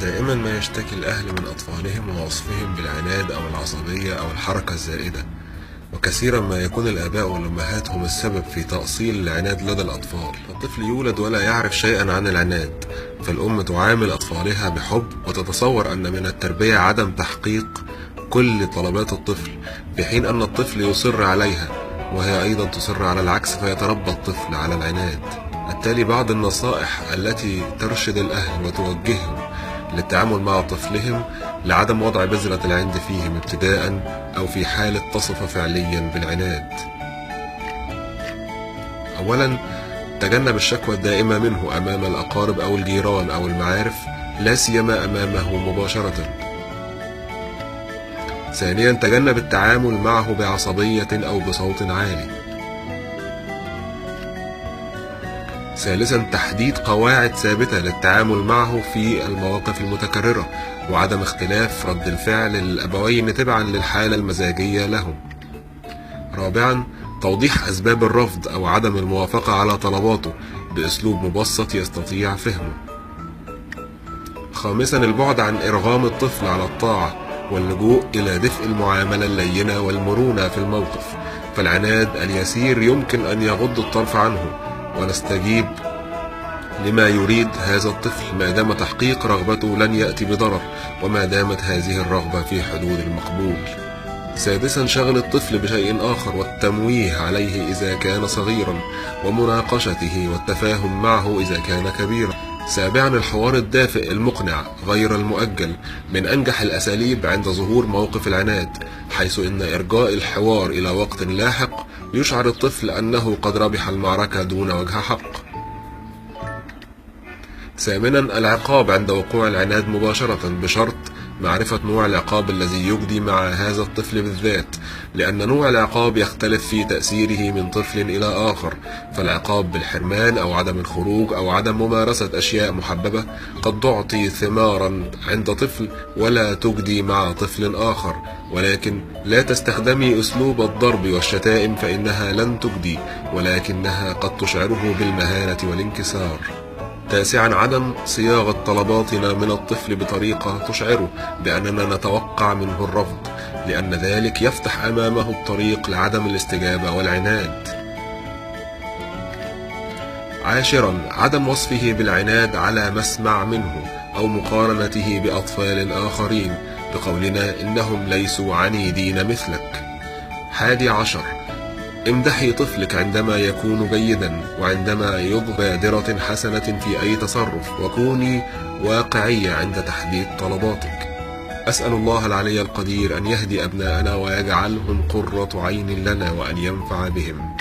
دائما ما يشتكي الأهل من أطفالهم ووصفهم بالعناد أو العصبية أو الحركة الزائدة، وكثيرا ما يكون الآباء والأمهات هم السبب في تأصيل العناد لدى الأطفال. الطفل يولد ولا يعرف شيئا عن العناد، فالأم تعامل أطفالها بحب وتتصور أن من التربية عدم تحقيق كل طلبات الطفل، في حين أن الطفل يصر عليها وهي أيضا تصر على العكس، فيتربى الطفل على العناد. التالي بعض النصائح التي ترشد الأهل وتوجههم للتعامل مع طفلهم لعدم وضع بذرة العند فيهم ابتداء أو في حال اتصف فعليا بالعناد. أولا، تجنب الشكوى الدائمة منه أمام الأقارب أو الجيران أو المعارف، لا سيما أمامه مباشرة. ثانيا، تجنب التعامل معه بعصبية أو بصوت عالي. ثالثا، تحديد قواعد ثابتة للتعامل معه في المواقف المتكررة، وعدم اختلاف رد الفعل للأبوين تبعا للحالة المزاجية لهم. رابعا، توضيح أسباب الرفض أو عدم الموافقة على طلباته بأسلوب مبسط يستطيع فهمه. خامسا، البعد عن إرغام الطفل على الطاعة واللجوء إلى دفء المعاملة اللينة والمرونة في الموقف، فالعناد اليسير يمكن أن يغض الطرف عنه ونستجيب لما يريد هذا الطفل ما دام تحقيق رغبته لن يأتي بضرر، وما دامت هذه الرغبة في حدود المقبول. سادسا، شغل الطفل بشيء آخر والتمويه عليه إذا كان صغيرا، ومناقشته والتفاهم معه إذا كان كبيرا. سابعا، الحوار الدافئ المقنع غير المؤجل من أنجح الأساليب عند ظهور موقف العناد، حيث إن إرجاء الحوار إلى وقت لاحق يشعر الطفل أنه قد ربح المعركة دون وجه حق. ثامنا، العقاب عند وقوع العناد مباشرة بشرط معرفة نوع العقاب الذي يجدي مع هذا الطفل بالذات، لأن نوع العقاب يختلف في تأثيره من طفل إلى آخر، فالعقاب بالحرمان أو عدم الخروج أو عدم ممارسة أشياء محببة قد تعطي ثمارا عند طفل ولا تجدي مع طفل آخر، ولكن لا تستخدمي أسلوب الضرب والشتائم فإنها لن تجدي، ولكنها قد تشعره بالمهانة والانكسار. تاسعا، عدم صياغة طلباتنا من الطفل بطريقة تشعره بأننا نتوقع منه الرفض، لأن ذلك يفتح أمامه الطريق لعدم الاستجابة والعناد. عاشرا، عدم وصفه بالعناد على مسمع منه أو مقارنته بأطفال آخرين بقولنا إنهم ليسوا عنيدين مثلك. 11، امدحي طفلك عندما يكون جيدا وعندما يظهر بادرة حسنة في أي تصرف، وكوني واقعية عند تحديد طلباتك. أسأل الله العلي القدير أن يهدي أبناءنا ويجعلهم قرة عين لنا وأن ينفع بهم.